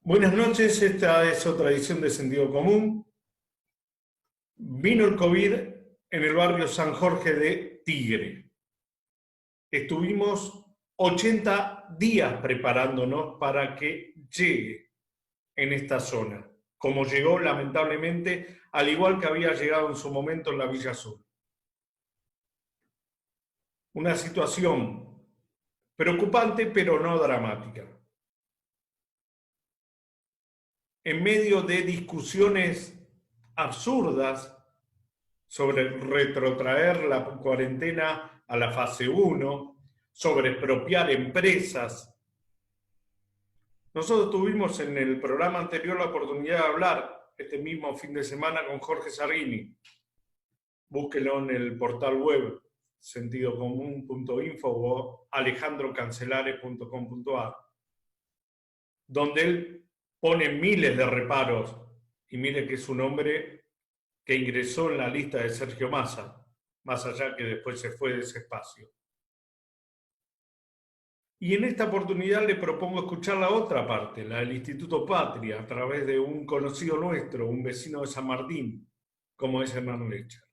Buenas noches, esta es otra edición de Sentido Común. Vino el COVID en el barrio San Jorge de Tigre. Estuvimos 80 días preparándonos para que llegue en esta zona, como llegó lamentablemente, al igual que había llegado en su momento en la Villa Sur. Una situación preocupante, pero no dramática. En medio de discusiones absurdas sobre retrotraer la cuarentena a la fase 1, sobre expropiar empresas. Nosotros tuvimos en el programa anterior la oportunidad de hablar este mismo fin de semana con Jorge Sargini. Búsquelo en el portal web sentidocomún.info o alejandrocancelare.com.ar, donde él pone miles de reparos, y mire que es un hombre que ingresó en la lista de Sergio Massa, más allá que después se fue de ese espacio. Y en esta oportunidad le propongo escuchar la otra parte, la del Instituto Patria, a través de un conocido nuestro, un vecino de San Martín, como es Hernán Lecher.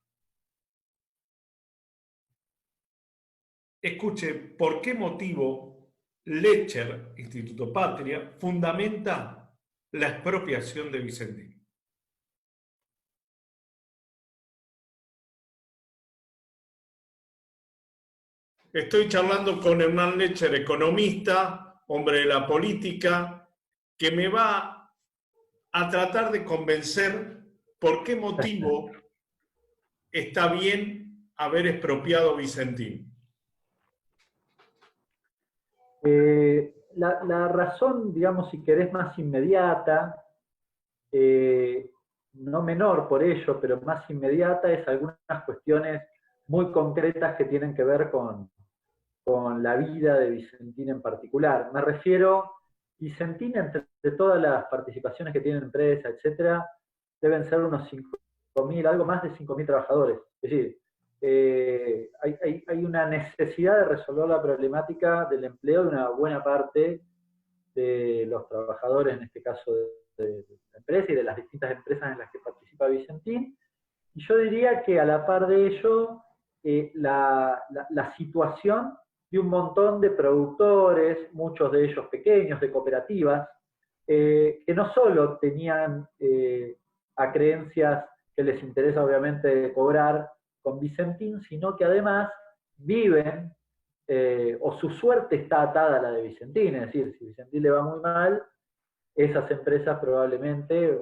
Escuche por qué motivo Lecher, Instituto Patria, fundamenta la expropiación de Vicentín. Estoy charlando con Hernán Lecher, economista, hombre de la política, que me va a tratar de convencer por qué motivo está bien haber expropiado Vicentín. La razón, digamos, si querés, más inmediata, no menor por ello, pero más inmediata, es algunas cuestiones muy concretas que tienen que ver con la vida de Vicentín en particular. Me refiero, Vicentín, entre todas las participaciones que tiene en empresa, etcétera, deben ser unos 5.000, algo más de 5.000 trabajadores. Es decir, hay una necesidad de resolver la problemática del empleo de una buena parte de los trabajadores, en este caso de la empresa y de las distintas empresas en las que participa Vicentín. Y yo diría que a la par de ello, la situación de un montón de productores, muchos de ellos pequeños, de cooperativas, que no solo tenían acreencias que les interesa obviamente cobrar con Vicentín, sino que además viven, o su suerte está atada a la de Vicentín, es decir, si Vicentín le va muy mal, esas empresas probablemente,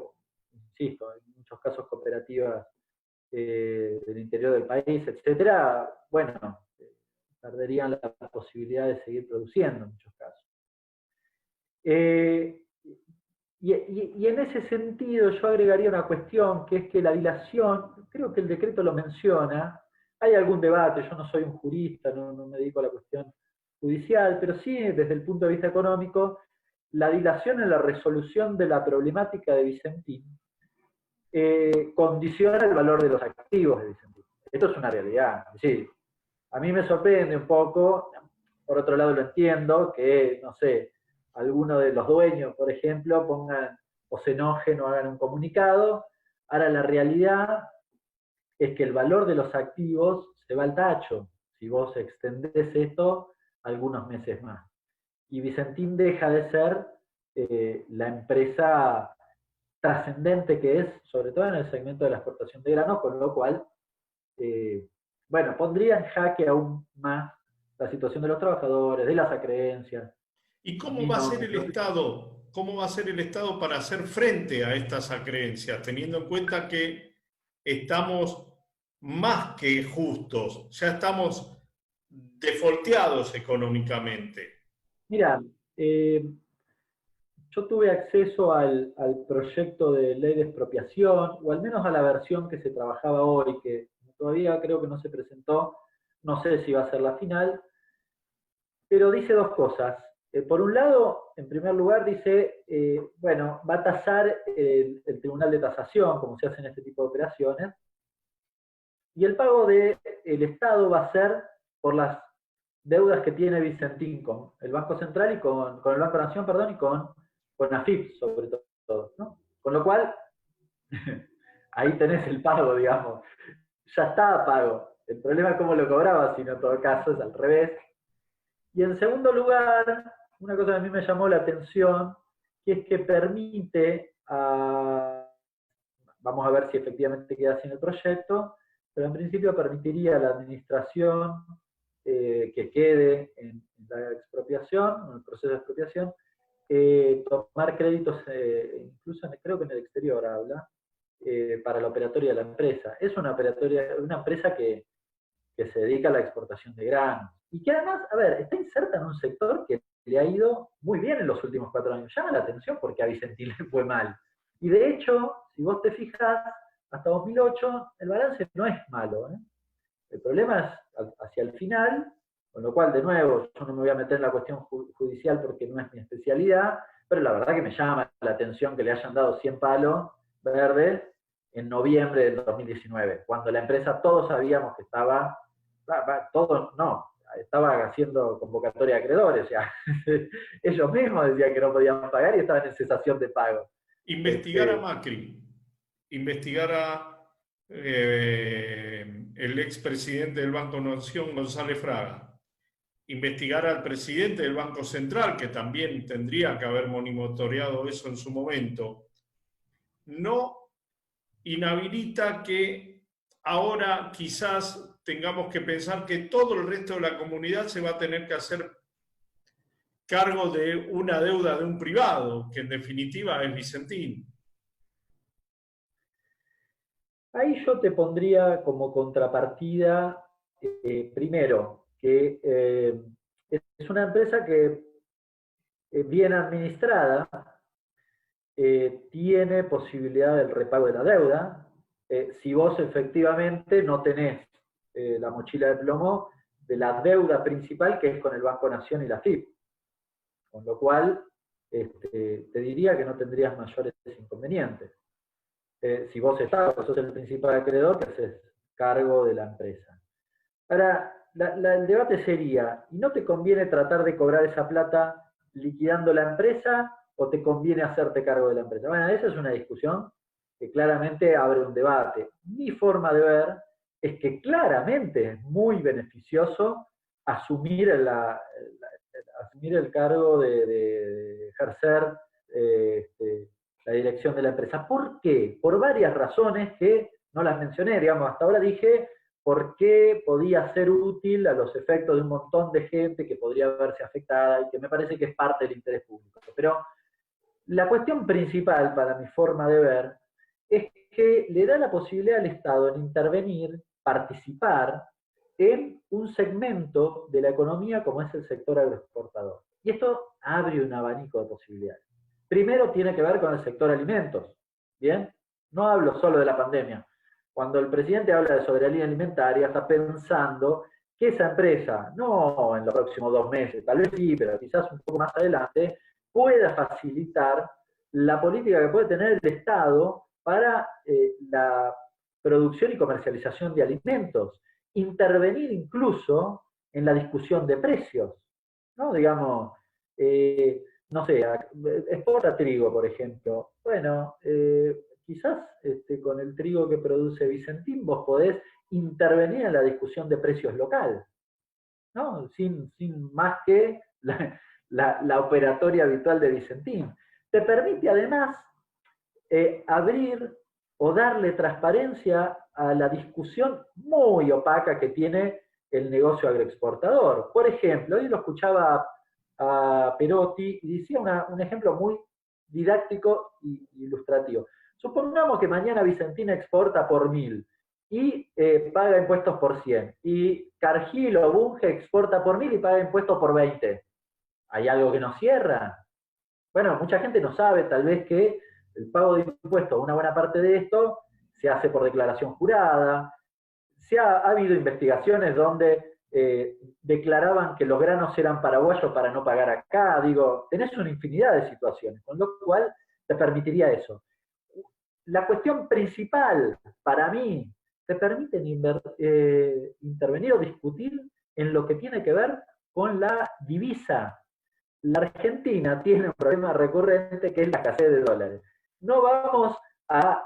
insisto, en muchos casos cooperativas del interior del país, etcétera, bueno, perderían la posibilidad de seguir produciendo en muchos casos. Y en ese sentido yo agregaría una cuestión, que es que la dilación, creo que el decreto lo menciona, hay algún debate, yo no soy un jurista, no me dedico a la cuestión judicial, pero sí desde el punto de vista económico, la dilación en la resolución de la problemática de Vicentín condiciona el valor de los activos de Vicentín. Esto es una realidad. Es decir, a mí me sorprende un poco, por otro lado lo entiendo, que, no sé, alguno de los dueños, por ejemplo, pongan o se enojen o hagan un comunicado. Ahora la realidad es que el valor de los activos se va al tacho si vos extendés esto algunos meses más. Y Vicentín deja de ser la empresa trascendente que es, sobre todo en el segmento de la exportación de granos, con lo cual, bueno, pondría en jaque aún más la situación de los trabajadores, de las acreencias. ¿Y cómo va a ser el Estado? ¿Cómo va a ser el Estado para hacer frente a estas acreencias, teniendo en cuenta que estamos más que justos, ya estamos defolteados económicamente? Mira, yo tuve acceso al proyecto de ley de expropiación, o al menos a la versión que se trabajaba hoy, que todavía creo que no se presentó, no sé si va a ser la final, pero dice dos cosas. Por un lado, en primer lugar, dice, bueno, va a tasar el Tribunal de Tasación, como se hace en este tipo de operaciones, y el pago del Estado va a ser por las deudas que tiene Vicentín con el Banco Central y con el Banco Nación, perdón, y con con AFIP sobre todo, ¿no? Con lo cual, ahí tenés el pago, digamos. Ya estaba pago. El problema es cómo lo cobraba, sino en todo caso es al revés. Y en segundo lugar, una cosa que a mí me llamó la atención, que es que permite, vamos a ver si efectivamente queda así en el proyecto, pero en principio permitiría a la administración que quede en la expropiación, en el proceso de expropiación, tomar créditos, incluso creo que en el exterior habla, para la operatoria de la empresa. Es una empresa que se dedica a la exportación de granos. Y que además, a ver, está inserta en un sector que le ha ido muy bien en los últimos 4 años. Llama la atención porque a Vicentín le fue mal. Y de hecho, si vos te fijas, hasta 2008 el balance no es malo. El problema es hacia el final, con lo cual, de nuevo, yo no me voy a meter en la cuestión judicial porque no es mi especialidad, pero la verdad que me llama la atención que le hayan dado 100 palos verdes en noviembre del 2019, cuando la empresa todos sabíamos que estaba, todos no, estaba haciendo convocatoria de acreedores, o sea, ellos mismos decían que no podían pagar y estaban en cesación de pago. Investigar a Macri, investigar a el expresidente del Banco Nación, González Fraga, investigar al presidente del Banco Central, que también tendría que haber monitoreado eso en su momento, no inhabilita que ahora quizás tengamos que pensar que todo el resto de la comunidad se va a tener que hacer cargo de una deuda de un privado, que en definitiva es Vicentín. Ahí yo te pondría como contrapartida, primero, que es una empresa que bien administrada tiene posibilidad del repago de la deuda, si vos efectivamente no tenés la mochila de plomo de la deuda principal que es con el Banco Nación y la FIP. Con lo cual, te diría que no tendrías mayores inconvenientes. Si vos sos el principal acreedor, que haces cargo de la empresa. Ahora, el debate sería, ¿y no te conviene tratar de cobrar esa plata liquidando la empresa o te conviene hacerte cargo de la empresa? Bueno, esa es una discusión que claramente abre un debate. Mi forma de ver es que claramente es muy beneficioso asumir el cargo de ejercer la dirección de la empresa. ¿Por qué? Por varias razones que no las mencioné, digamos, hasta ahora dije por qué podía ser útil a los efectos de un montón de gente que podría verse afectada y que me parece que es parte del interés público. Pero la cuestión principal para mi forma de ver es que le da la posibilidad al Estado en intervenir, participar en un segmento de la economía como es el sector agroexportador. Y esto abre un abanico de posibilidades. Primero tiene que ver con el sector alimentos, ¿bien? No hablo solo de la pandemia. Cuando el presidente habla de soberanía alimentaria, está pensando que esa empresa, no en los próximos 2 meses, tal vez sí, pero quizás un poco más adelante, pueda facilitar la política que puede tener el Estado para la producción y comercialización de alimentos, intervenir incluso en la discusión de precios, ¿no? Digamos, no sé, exporta trigo, por ejemplo. Bueno, quizás con el trigo que produce Vicentín vos podés intervenir en la discusión de precios local, ¿no? Sin más que la operatoria habitual de Vicentín. Te permite además abrir o darle transparencia a la discusión muy opaca que tiene el negocio agroexportador. Por ejemplo, hoy lo escuchaba a Perotti y decía un ejemplo muy didáctico e ilustrativo. Supongamos que mañana Vicentina exporta por 1000 y paga impuestos por 100, y Cargill o Bunge exporta por 1000 y paga impuestos por 20. ¿Hay algo que nos cierra? Bueno, mucha gente no sabe tal vez que el pago de impuestos, una buena parte de esto, se hace por declaración jurada. Ha habido investigaciones donde declaraban que los granos eran paraguayos para no pagar acá. Digo, tenés una infinidad de situaciones, con lo cual te permitiría eso. La cuestión principal, para mí, te permiten intervenir o discutir en lo que tiene que ver con la divisa. la Argentina tiene un problema recurrente que es la escasez de dólares. No vamos a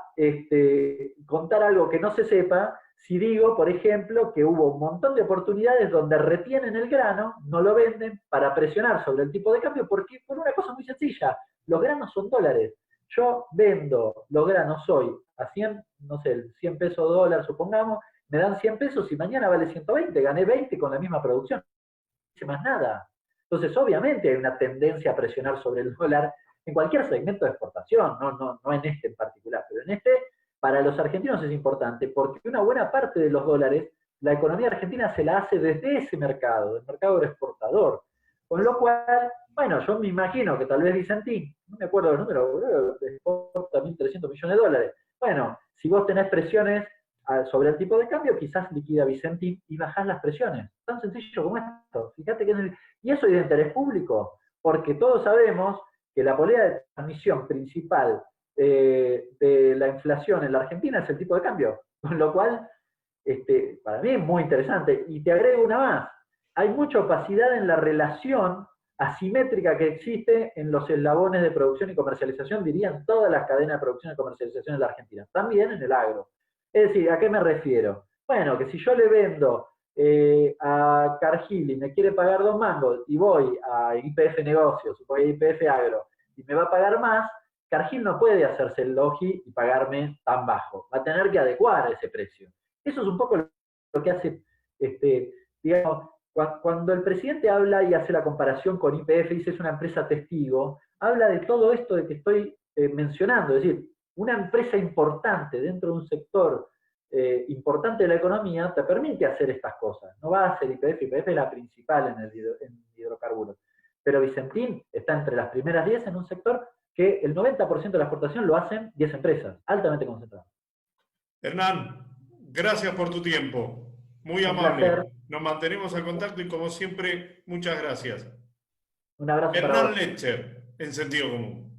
contar algo que no se sepa si digo, por ejemplo, que hubo un montón de oportunidades donde retienen el grano, no lo venden para presionar sobre el tipo de cambio, porque por una cosa muy sencilla, los granos son dólares. Yo vendo los granos hoy a 100, no sé, 100 pesos dólar, supongamos, me dan 100 pesos y mañana vale 120, gané 20 con la misma producción, no hice más nada. Entonces, obviamente hay una tendencia a presionar sobre el dólar en cualquier segmento de exportación, no en este en particular, pero en este, para los argentinos es importante, porque una buena parte de los dólares, la economía argentina se la hace desde ese mercado, del mercado exportador. Con lo cual, bueno, yo me imagino que tal vez Vicentín, no me acuerdo el número, exporta 1.300 millones de dólares. Bueno, si vos tenés presiones sobre el tipo de cambio, quizás liquida Vicentín y bajás las presiones. Tan sencillo como esto. Fíjate que y eso es de interés público, porque todos sabemos que la política de transmisión principal de la inflación en la Argentina es el tipo de cambio, con lo cual, para mí es muy interesante. Y te agrego una más, hay mucha opacidad en la relación asimétrica que existe en los eslabones de producción y comercialización, dirían todas las cadenas de producción y comercialización en la Argentina, también en el agro. Es decir, ¿a qué me refiero? Bueno, que si yo le vendo a Cargill y me quiere pagar 2 mangos y voy a YPF Negocios, voy a YPF Agro y me va a pagar más, Cargill no puede hacerse el logi y pagarme tan bajo. Va a tener que adecuar ese precio. Eso es un poco lo que hace, digamos, cuando el presidente habla y hace la comparación con YPF, dice es una empresa testigo, habla de todo esto de que estoy mencionando, es decir, una empresa importante dentro de un sector importante de la economía te permite hacer estas cosas. No va a ser YPF, YPF es la principal en hidrocarburos. Pero Vicentín está entre las primeras 10 en un sector que el 90% de la exportación lo hacen 10 empresas, altamente concentradas. Hernán, gracias por tu tiempo. Muy Un placer. amable. Nos mantenemos en contacto y como siempre, muchas gracias. Un abrazo para Hernán vos. Lecher, en Sentido Común.